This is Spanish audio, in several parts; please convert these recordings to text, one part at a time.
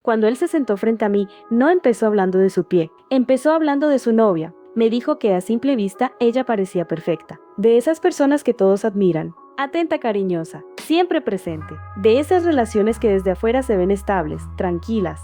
Cuando él se sentó frente a mí, no empezó hablando de su pie, empezó hablando de su novia. Me dijo que a simple vista ella parecía perfecta. De esas personas que todos admiran. Atenta, cariñosa, siempre presente. De esas relaciones que desde afuera se ven estables, tranquilas,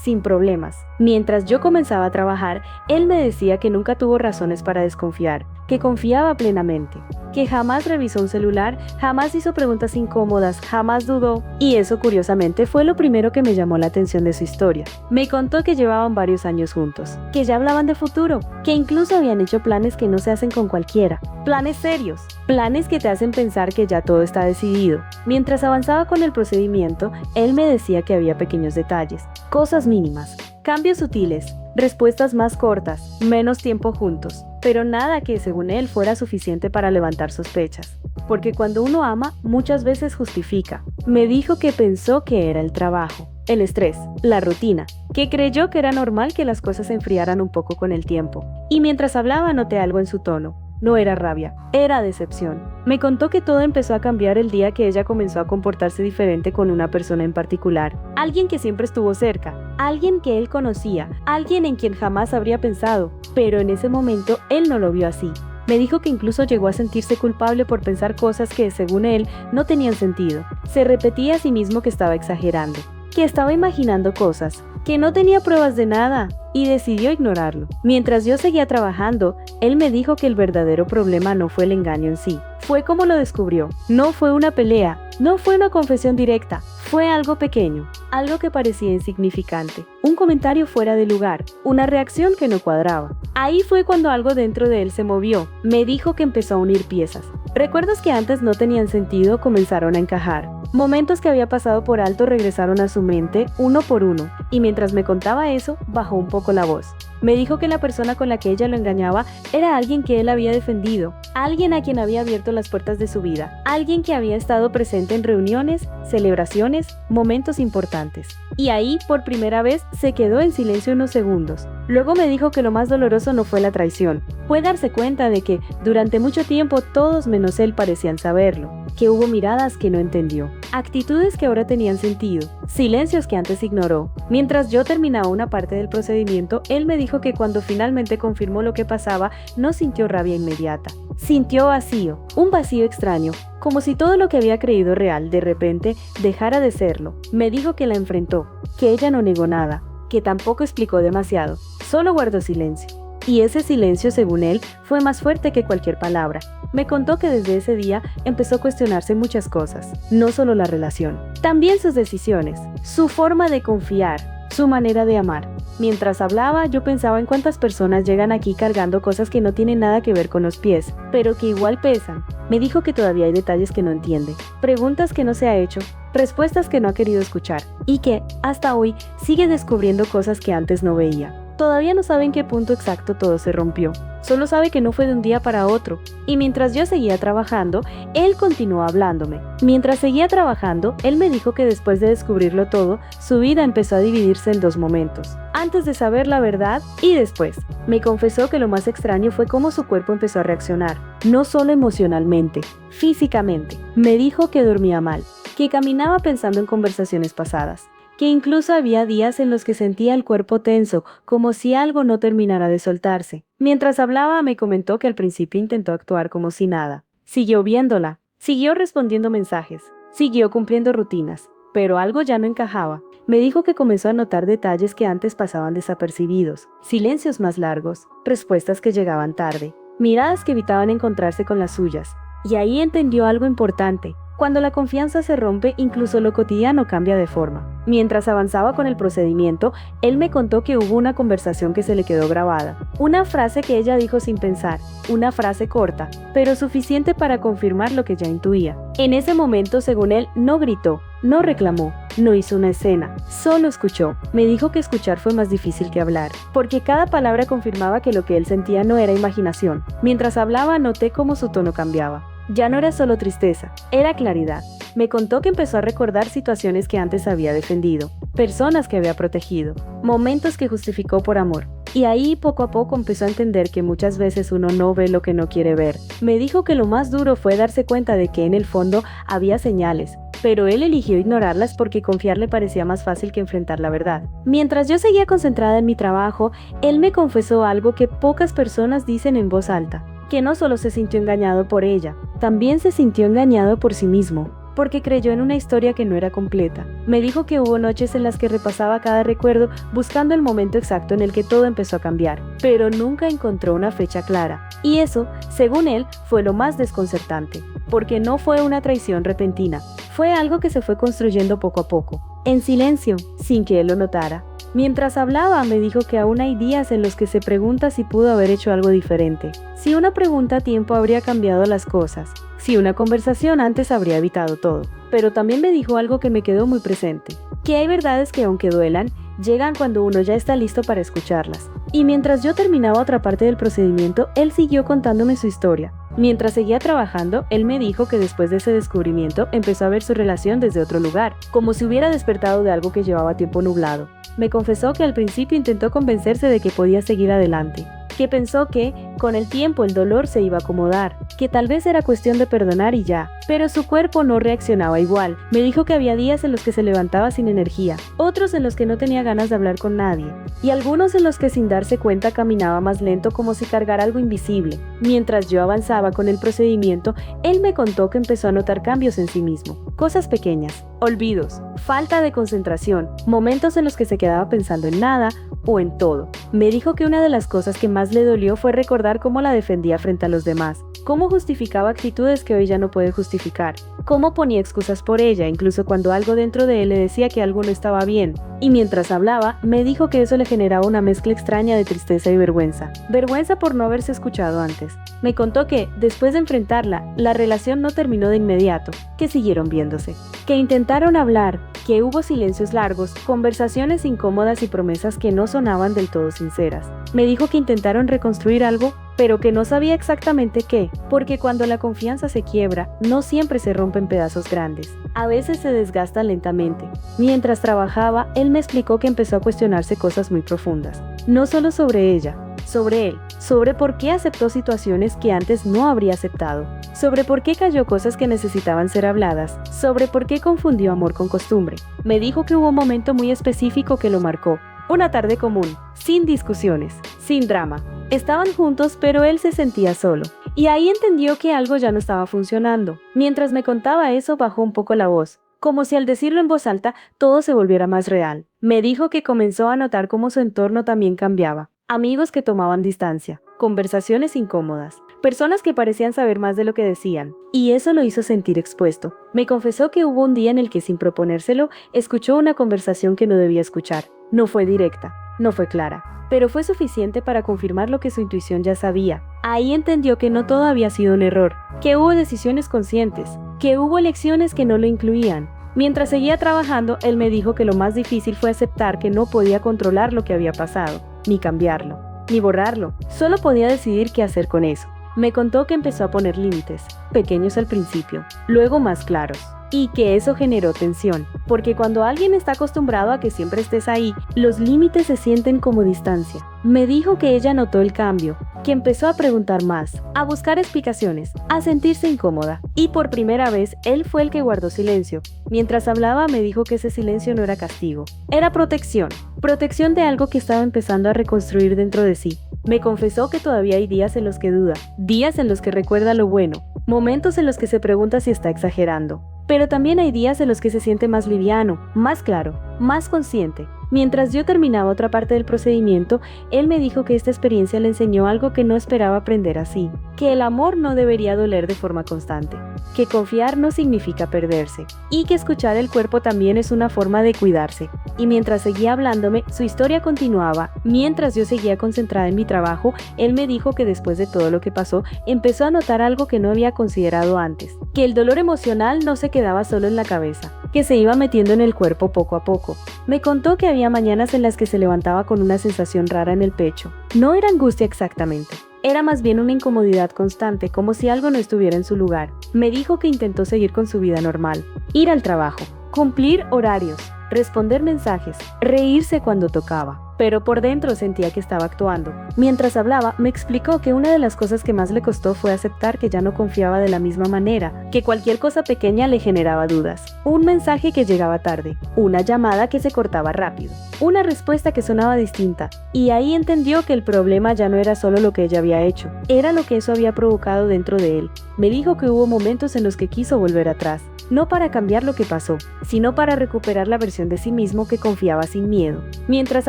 sin problemas. Mientras yo comenzaba a trabajar, él me decía que nunca tuvo razones para desconfiar, que confiaba plenamente, que jamás revisó un celular, jamás hizo preguntas incómodas, jamás dudó. Y eso, curiosamente, fue lo primero que me llamó la atención de su historia. Me contó que llevaban varios años juntos, que ya hablaban de futuro, que incluso habían hecho planes que no se hacen con cualquiera, planes serios, planes que te hacen pensar que ya todo está decidido. Mientras avanzaba con el procedimiento, él me decía que había pequeños detalles, cosas mínimas, cambios sutiles, respuestas más cortas, menos tiempo juntos, pero nada que según él fuera suficiente para levantar sospechas. Porque cuando uno ama, muchas veces justifica. Me dijo que pensó que era el trabajo, el estrés, la rutina, que creyó que era normal que las cosas se enfriaran un poco con el tiempo. Y mientras hablaba noté algo en su tono. No era rabia, era decepción. Me contó que todo empezó a cambiar el día que ella comenzó a comportarse diferente con una persona en particular. Alguien que siempre estuvo cerca, alguien que él conocía, alguien en quien jamás habría pensado. Pero en ese momento él no lo vio así. Me dijo que incluso llegó a sentirse culpable por pensar cosas que, según él, no tenían sentido. Se repetía a sí mismo que estaba exagerando, que estaba imaginando cosas, que no tenía pruebas de nada, y decidió ignorarlo. Mientras yo seguía trabajando, él me dijo que el verdadero problema no fue el engaño en sí. Fue como lo descubrió. No fue una pelea, no fue una confesión directa, fue algo pequeño, algo que parecía insignificante, un comentario fuera de lugar, una reacción que no cuadraba. Ahí fue cuando algo dentro de él se movió. Me dijo que empezó a unir piezas. Recuerdos que antes no tenían sentido comenzaron a encajar. Momentos que había pasado por alto regresaron a su mente uno por uno, y mientras me contaba eso, bajó un poco la voz. Me dijo que la persona con la que ella lo engañaba era alguien que él había defendido, alguien a quien había abierto las puertas de su vida, alguien que había estado presente en reuniones, celebraciones, momentos importantes. Y ahí, por primera vez, se quedó en silencio unos segundos. Luego me dijo que lo más doloroso no fue la traición, fue darse cuenta de que, durante mucho tiempo, todos menos él parecían saberlo, que hubo miradas que no entendió, actitudes que ahora tenían sentido, silencios que antes ignoró. Mientras yo terminaba una parte del procedimiento, él me dijo que cuando finalmente confirmó lo que pasaba, no sintió rabia inmediata. Sintió vacío, un vacío extraño, como si todo lo que había creído real, de repente, dejara de serlo. Me dijo que la enfrentó, que ella no negó nada, que tampoco explicó demasiado, solo guardó silencio. Y ese silencio, según él, fue más fuerte que cualquier palabra. Me contó que desde ese día empezó a cuestionarse muchas cosas, no solo la relación, también sus decisiones, su forma de confiar, su manera de amar. Mientras hablaba, yo pensaba en cuántas personas llegan aquí cargando cosas que no tienen nada que ver con los pies, pero que igual pesan. Me dijo que todavía hay detalles que no entiende, preguntas que no se ha hecho, respuestas que no ha querido escuchar, y que, hasta hoy, sigue descubriendo cosas que antes no veía. Todavía no sabe en qué punto exacto todo se rompió, solo sabe que no fue de un día para otro, y mientras yo seguía trabajando, él continuó hablándome. Mientras seguía trabajando, él me dijo que después de descubrirlo todo, su vida empezó a dividirse en dos momentos, antes de saber la verdad y después. Me confesó que lo más extraño fue cómo su cuerpo empezó a reaccionar, no solo emocionalmente, físicamente. Me dijo que dormía mal, que caminaba pensando en conversaciones pasadas, que incluso había días en los que sentía el cuerpo tenso, como si algo no terminara de soltarse. Mientras hablaba, me comentó que al principio intentó actuar como si nada. Siguió viéndola, siguió respondiendo mensajes, siguió cumpliendo rutinas, pero algo ya no encajaba. Me dijo que comenzó a notar detalles que antes pasaban desapercibidos, silencios más largos, respuestas que llegaban tarde, miradas que evitaban encontrarse con las suyas. Y ahí entendió algo importante. Cuando la confianza se rompe, incluso lo cotidiano cambia de forma. Mientras avanzaba con el procedimiento, él me contó que hubo una conversación que se le quedó grabada. Una frase que ella dijo sin pensar, una frase corta, pero suficiente para confirmar lo que ya intuía. En ese momento, según él, no gritó, no reclamó, no hizo una escena, solo escuchó. Me dijo que escuchar fue más difícil que hablar, porque cada palabra confirmaba que lo que él sentía no era imaginación. Mientras hablaba, noté cómo su tono cambiaba. Ya no era solo tristeza, era claridad. Me contó que empezó a recordar situaciones que antes había defendido, personas que había protegido, momentos que justificó por amor. Y ahí poco a poco empezó a entender que muchas veces uno no ve lo que no quiere ver. Me dijo que lo más duro fue darse cuenta de que en el fondo había señales, pero él eligió ignorarlas porque confiar le parecía más fácil que enfrentar la verdad. Mientras yo seguía concentrada en mi trabajo, él me confesó algo que pocas personas dicen en voz alta, que no solo se sintió engañado por ella, también se sintió engañado por sí mismo, porque creyó en una historia que no era completa. Me dijo que hubo noches en las que repasaba cada recuerdo buscando el momento exacto en el que todo empezó a cambiar, pero nunca encontró una fecha clara. Y eso, según él, fue lo más desconcertante, porque no fue una traición repentina, fue algo que se fue construyendo poco a poco, en silencio, sin que él lo notara. Mientras hablaba, me dijo que aún hay días en los que se pregunta si pudo haber hecho algo diferente, si una pregunta a tiempo habría cambiado las cosas, si una conversación antes habría evitado todo. Pero también me dijo algo que me quedó muy presente, que hay verdades que aunque duelan, llegan cuando uno ya está listo para escucharlas. Y mientras yo terminaba otra parte del procedimiento, él siguió contándome su historia. Mientras seguía trabajando, él me dijo que después de ese descubrimiento empezó a ver su relación desde otro lugar, como si hubiera despertado de algo que llevaba tiempo nublado. Me confesó que al principio intentó convencerse de que podía seguir adelante, que pensó que, con el tiempo, el dolor se iba a acomodar, que tal vez era cuestión de perdonar y ya, pero su cuerpo no reaccionaba igual. Me dijo que había días en los que se levantaba sin energía, otros en los que no tenía ganas de hablar con nadie, y algunos en los que sin darse cuenta caminaba más lento como si cargara algo invisible. Mientras yo avanzaba con el procedimiento, él me contó que empezó a notar cambios en sí mismo, cosas pequeñas, olvidos, falta de concentración, momentos en los que se quedaba pensando en nada o en todo. Me dijo que una de las cosas que más le dolió fue recordar cómo la defendía frente a los demás, cómo justificaba actitudes que hoy ya no puede justificar, cómo ponía excusas por ella, incluso cuando algo dentro de él le decía que algo no estaba bien. Y mientras hablaba, me dijo que eso le generaba una mezcla extraña de tristeza y vergüenza. Vergüenza por no haberse escuchado antes. Me contó que, después de enfrentarla, la relación no terminó de inmediato, que siguieron viéndose, que intentaron hablar, que hubo silencios largos, conversaciones incómodas y promesas que no sonaban del todo sinceras. Me dijo que intentaron reconstruir algo, pero que no sabía exactamente qué, porque cuando la confianza se quiebra, no siempre se rompe en pedazos grandes. A veces se desgasta lentamente. Mientras trabajaba, él me explicó que empezó a cuestionarse cosas muy profundas, no solo sobre ella, sobre él, sobre por qué aceptó situaciones que antes no habría aceptado, sobre por qué cayó cosas que necesitaban ser habladas, sobre por qué confundió amor con costumbre. Me dijo que hubo un momento muy específico que lo marcó, una tarde común, sin discusiones, sin drama. Estaban juntos, pero él se sentía solo. Y ahí entendió que algo ya no estaba funcionando. Mientras me contaba eso, bajó un poco la voz, como si al decirlo en voz alta, todo se volviera más real. Me dijo que comenzó a notar cómo su entorno también cambiaba. Amigos que tomaban distancia, conversaciones incómodas, personas que parecían saber más de lo que decían. Y eso lo hizo sentir expuesto. Me confesó que hubo un día en el que, sin proponérselo, escuchó una conversación que no debía escuchar. No fue directa, no fue clara, pero fue suficiente para confirmar lo que su intuición ya sabía. Ahí entendió que no todo había sido un error, que hubo decisiones conscientes, que hubo elecciones que no lo incluían. Mientras seguía trabajando, él me dijo que lo más difícil fue aceptar que no podía controlar lo que había pasado, ni cambiarlo, ni borrarlo. Solo podía decidir qué hacer con eso. Me contó que empezó a poner límites, pequeños al principio, luego más claros. Y que eso generó tensión, porque cuando alguien está acostumbrado a que siempre estés ahí, los límites se sienten como distancia. Me dijo que ella notó el cambio, que empezó a preguntar más, a buscar explicaciones, a sentirse incómoda. Y por primera vez, él fue el que guardó silencio. Mientras hablaba, me dijo que ese silencio no era castigo, era protección. Protección de algo que estaba empezando a reconstruir dentro de sí. Me confesó que todavía hay días en los que duda, días en los que recuerda lo bueno, momentos en los que se pregunta si está exagerando. Pero también hay días en los que se siente más liviano, más claro, más consciente. Mientras yo terminaba otra parte del procedimiento, él me dijo que esta experiencia le enseñó algo que no esperaba aprender así, que el amor no debería doler de forma constante, que confiar no significa perderse, y que escuchar el cuerpo también es una forma de cuidarse. Y mientras seguía hablándome, su historia continuaba. Mientras yo seguía concentrada en mi trabajo, él me dijo que después de todo lo que pasó, empezó a notar algo que no había considerado antes, que el dolor emocional no se quedaba solo en la cabeza, que se iba metiendo en el cuerpo poco a poco. Me contó que había mañanas en las que se levantaba con una sensación rara en el pecho. No era angustia exactamente, era más bien una incomodidad constante, como si algo no estuviera en su lugar. Me dijo que intentó seguir con su vida normal, ir al trabajo, cumplir horarios, responder mensajes, reírse cuando tocaba, pero por dentro sentía que estaba actuando. Mientras hablaba, me explicó que una de las cosas que más le costó fue aceptar que ya no confiaba de la misma manera, que cualquier cosa pequeña le generaba dudas. Un mensaje que llegaba tarde, una llamada que se cortaba rápido, una respuesta que sonaba distinta, y ahí entendió que el problema ya no era solo lo que ella había hecho, era lo que eso había provocado dentro de él. Me dijo que hubo momentos en los que quiso volver atrás, no para cambiar lo que pasó, sino para recuperar la versión de sí mismo que confiaba sin miedo. Mientras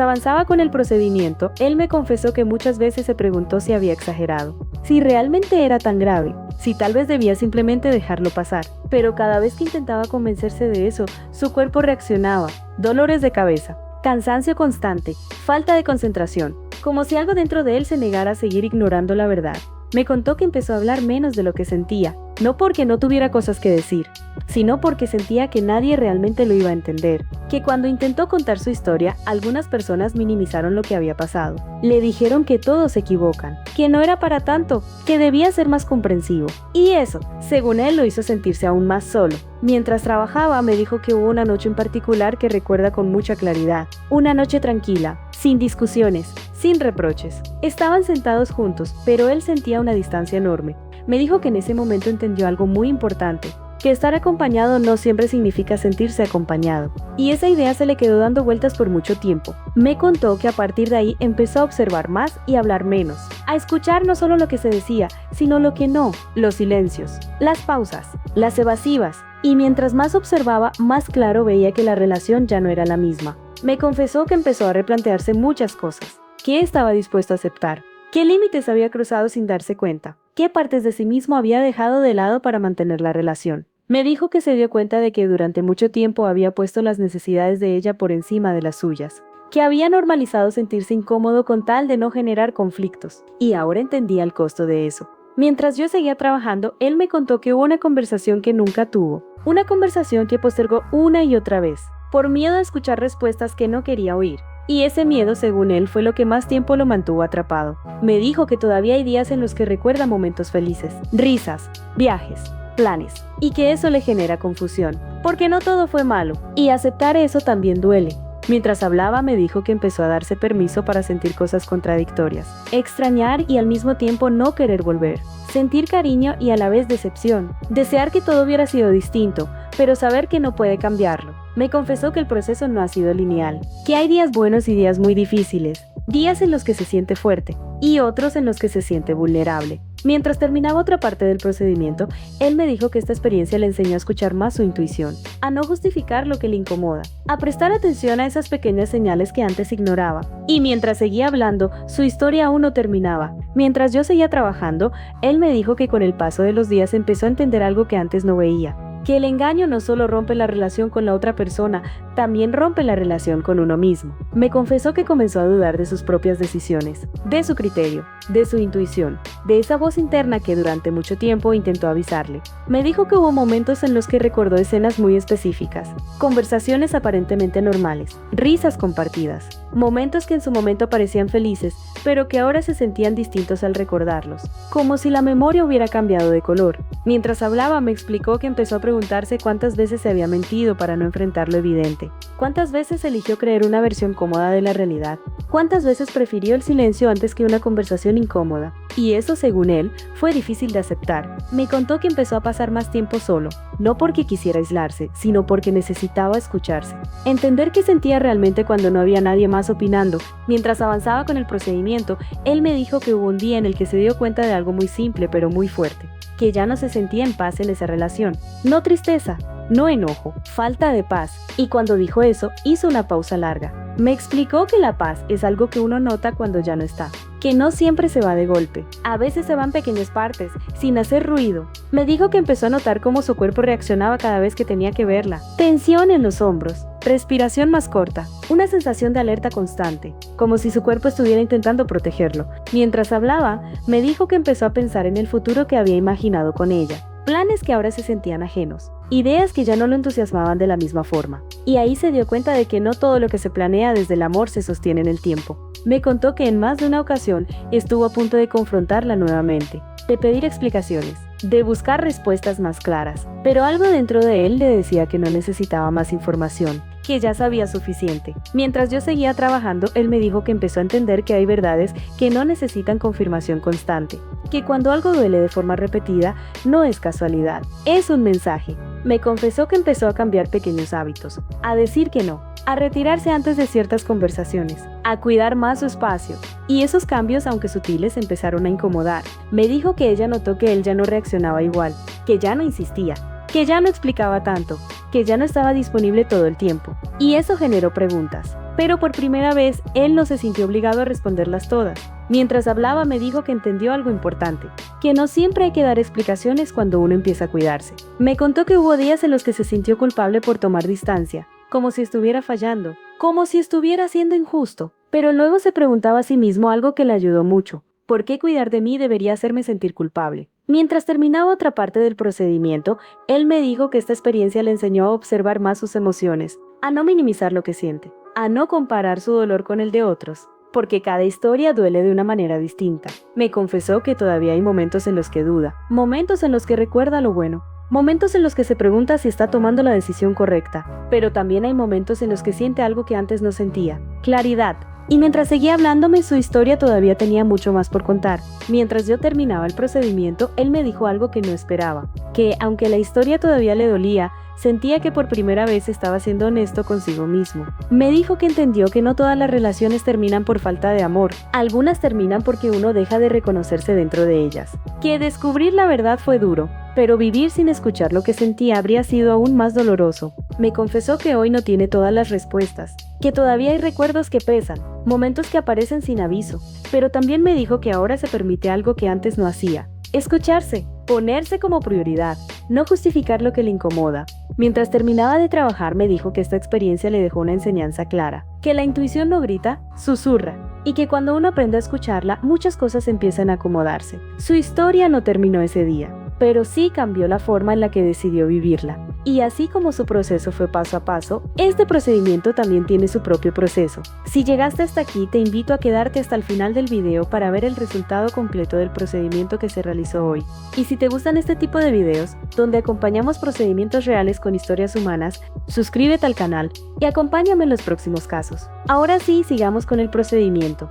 avanzaba con el procedimiento, él me confesó que muchas veces se preguntó si había exagerado, si realmente era tan grave, si tal vez debía simplemente dejarlo pasar. Pero cada vez que intentaba convencerse de eso, su cuerpo reaccionaba, dolores de cabeza, cansancio constante, falta de concentración, como si algo dentro de él se negara a seguir ignorando la verdad. Me contó que empezó a hablar menos de lo que sentía, no porque no tuviera cosas que decir, sino porque sentía que nadie realmente lo iba a entender, que cuando intentó contar su historia, algunas personas minimizaron lo que había pasado. Le dijeron que todos se equivocan, que no era para tanto, que debía ser más comprensivo. Y eso, según él, lo hizo sentirse aún más solo. Mientras trabajaba, me dijo que hubo una noche en particular que recuerda con mucha claridad. Una noche tranquila, sin discusiones, sin reproches. Estaban sentados juntos, pero él sentía una distancia enorme. Me dijo que en ese momento entendió algo muy importante, que estar acompañado no siempre significa sentirse acompañado. Y esa idea se le quedó dando vueltas por mucho tiempo. Me contó que a partir de ahí empezó a observar más y hablar menos, a escuchar no solo lo que se decía, sino lo que no, los silencios, las pausas, las evasivas. Y mientras más observaba, más claro veía que la relación ya no era la misma. Me confesó que empezó a replantearse muchas cosas. ¿Qué estaba dispuesto a aceptar? ¿Qué límites había cruzado sin darse cuenta? ¿Qué partes de sí mismo había dejado de lado para mantener la relación? Me dijo que se dio cuenta de que durante mucho tiempo había puesto las necesidades de ella por encima de las suyas, que había normalizado sentirse incómodo con tal de no generar conflictos, y ahora entendía el costo de eso. Mientras yo seguía trabajando, él me contó que hubo una conversación que nunca tuvo, una conversación que postergó una y otra vez, por miedo a escuchar respuestas que no quería oír. Y ese miedo, según él, fue lo que más tiempo lo mantuvo atrapado. Me dijo que todavía hay días en los que recuerda momentos felices, risas, viajes, planes, y que eso le genera confusión, porque no todo fue malo, y aceptar eso también duele. Mientras hablaba, me dijo que empezó a darse permiso para sentir cosas contradictorias, extrañar y al mismo tiempo no querer volver, sentir cariño y a la vez decepción, desear que todo hubiera sido distinto, pero saber que no puede cambiarlo. Me confesó que el proceso no ha sido lineal, que hay días buenos y días muy difíciles, días en los que se siente fuerte y otros en los que se siente vulnerable. Mientras terminaba otra parte del procedimiento, él me dijo que esta experiencia le enseñó a escuchar más su intuición, a no justificar lo que le incomoda, a prestar atención a esas pequeñas señales que antes ignoraba. Y mientras seguía hablando, su historia aún no terminaba. Mientras yo seguía trabajando, él me dijo que con el paso de los días empezó a entender algo que antes no veía, que el engaño no solo rompe la relación con la otra persona, también rompe la relación con uno mismo. Me confesó que comenzó a dudar de sus propias decisiones, de su criterio, de su intuición, de esa voz interna que durante mucho tiempo intentó avisarle. Me dijo que hubo momentos en los que recordó escenas muy específicas, conversaciones aparentemente normales, risas compartidas, momentos que en su momento parecían felices, pero que ahora se sentían distintos al recordarlos, como si la memoria hubiera cambiado de color. Mientras hablaba, me explicó que empezó a preguntarse cuántas veces se había mentido para no enfrentar lo evidente, cuántas veces eligió creer una versión cómoda de la realidad, cuántas veces prefirió el silencio antes que una conversación incómoda. Y eso, según él, fue difícil de aceptar. Me contó que empezó a pasar más tiempo solo, no porque quisiera aislarse, sino porque necesitaba escucharse, entender qué sentía realmente cuando no había nadie más opinando. Mientras avanzaba con el procedimiento, él me dijo que hubo un día en el que se dio cuenta de algo muy simple pero muy fuerte, que ya no se sentía en paz en esa relación. No tristeza, no enojo, falta de paz. Y cuando dijo eso, hizo una pausa larga. Me explicó que la paz es algo que uno nota cuando ya no está, que no siempre se va de golpe, a veces se va en pequeñas partes, sin hacer ruido. Me dijo que empezó a notar cómo su cuerpo reaccionaba cada vez que tenía que verla. Tensión en los hombros, respiración más corta, una sensación de alerta constante, como si su cuerpo estuviera intentando protegerlo. Mientras hablaba, me dijo que empezó a pensar en el futuro que había imaginado con ella. Planes que ahora se sentían ajenos, ideas que ya no lo entusiasmaban de la misma forma. Y ahí se dio cuenta de que no todo lo que se planea desde el amor se sostiene en el tiempo. Me contó que en más de una ocasión estuvo a punto de confrontarla nuevamente, de pedir explicaciones, de buscar respuestas más claras, pero algo dentro de él le decía que no necesitaba más información, que ya sabía suficiente. Mientras yo seguía trabajando, él me dijo que empezó a entender que hay verdades que no necesitan confirmación constante, que cuando algo duele de forma repetida, no es casualidad, es un mensaje. Me confesó que empezó a cambiar pequeños hábitos, a decir que no, a retirarse antes de ciertas conversaciones, a cuidar más su espacio. Y esos cambios, aunque sutiles, empezaron a incomodar. Me dijo que ella notó que él ya no reaccionaba igual, que ya no insistía, que ya no explicaba tanto, que ya no estaba disponible todo el tiempo. Y eso generó preguntas. Pero por primera vez, él no se sintió obligado a responderlas todas. Mientras hablaba me dijo que entendió algo importante, que no siempre hay que dar explicaciones cuando uno empieza a cuidarse. Me contó que hubo días en los que se sintió culpable por tomar distancia, como si estuviera fallando, como si estuviera siendo injusto, pero luego se preguntaba a sí mismo algo que le ayudó mucho. ¿Por qué cuidar de mí debería hacerme sentir culpable? Mientras terminaba otra parte del procedimiento, él me dijo que esta experiencia le enseñó a observar más sus emociones, a no minimizar lo que siente, a no comparar su dolor con el de otros, porque cada historia duele de una manera distinta. Me confesó que todavía hay momentos en los que duda, momentos en los que recuerda lo bueno, momentos en los que se pregunta si está tomando la decisión correcta, pero también hay momentos en los que siente algo que antes no sentía, claridad. Y mientras seguía hablándome, su historia todavía tenía mucho más por contar. Mientras yo terminaba el procedimiento, él me dijo algo que no esperaba, que aunque la historia todavía le dolía, sentía que por primera vez estaba siendo honesto consigo mismo. Me dijo que entendió que no todas las relaciones terminan por falta de amor, algunas terminan porque uno deja de reconocerse dentro de ellas, que descubrir la verdad fue duro, pero vivir sin escuchar lo que sentía habría sido aún más doloroso. Me confesó que hoy no tiene todas las respuestas, que todavía hay recuerdos que pesan, momentos que aparecen sin aviso, pero también me dijo que ahora se permite algo que antes no hacía: escucharse, ponerse como prioridad, no justificar lo que le incomoda. Mientras terminaba de trabajar me dijo que esta experiencia le dejó una enseñanza clara, que la intuición no grita, susurra, y que cuando uno aprende a escucharla, muchas cosas empiezan a acomodarse. Su historia no terminó ese día, pero sí cambió la forma en la que decidió vivirla. Y así como su proceso fue paso a paso, este procedimiento también tiene su propio proceso. Si llegaste hasta aquí, te invito a quedarte hasta el final del video para ver el resultado completo del procedimiento que se realizó hoy. Y si te gustan este tipo de videos, donde acompañamos procedimientos reales con historias humanas, suscríbete al canal y acompáñame en los próximos casos. Ahora sí, sigamos con el procedimiento.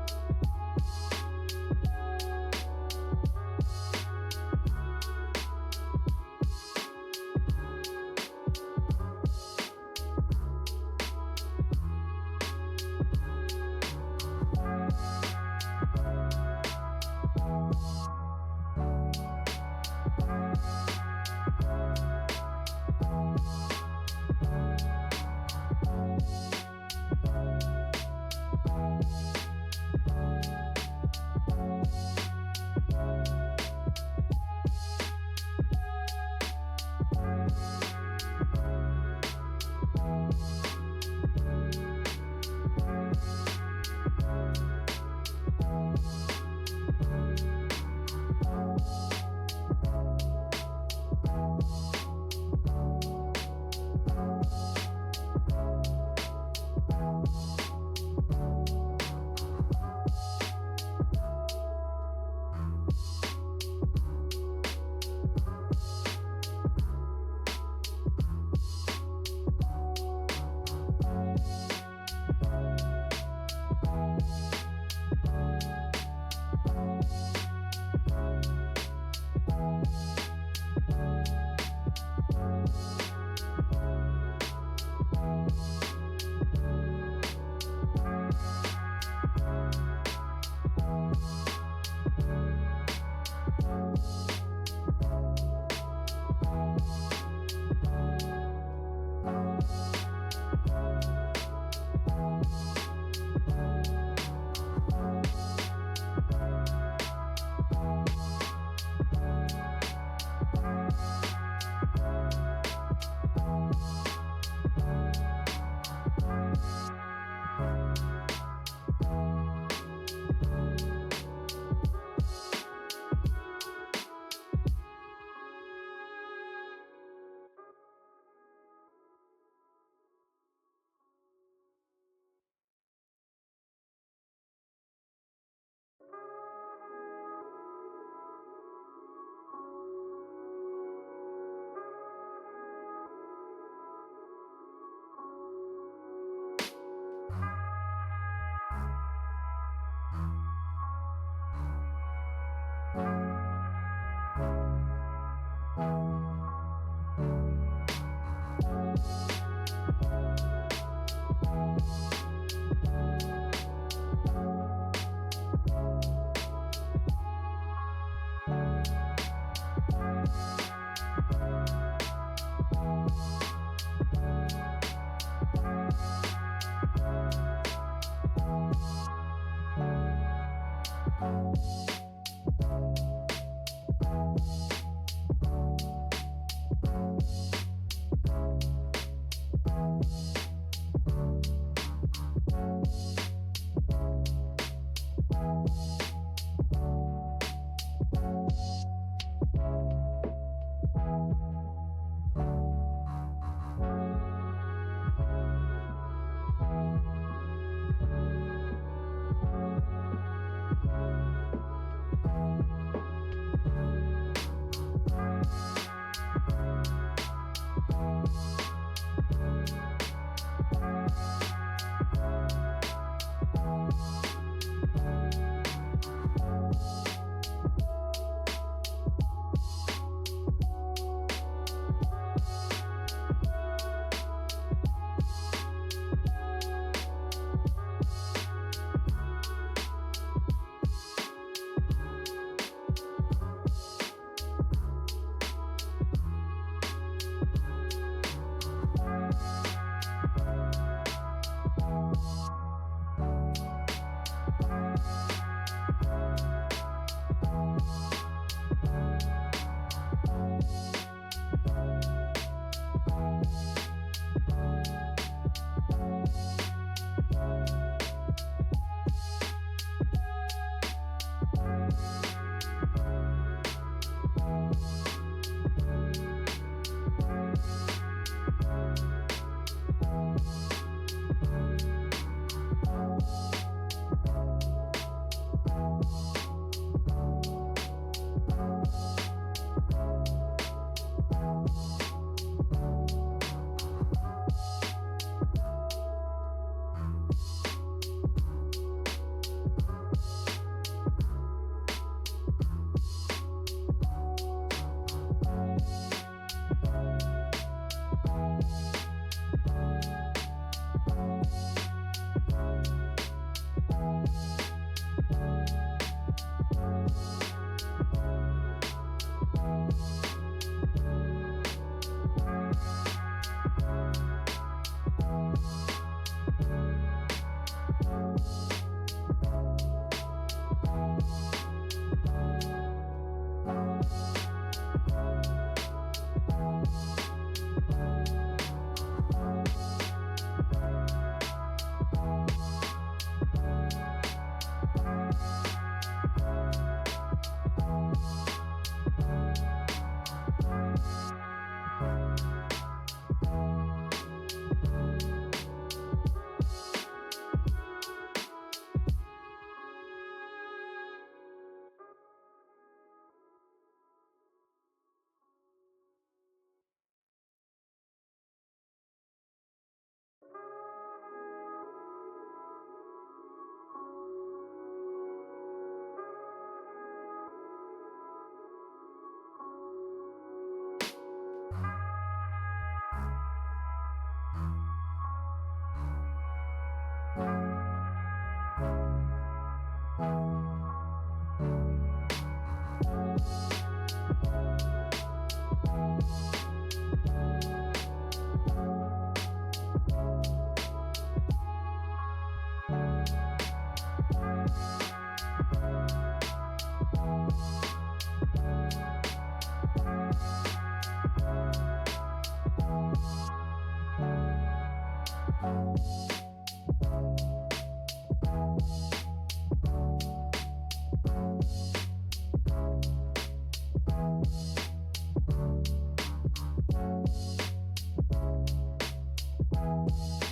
Thank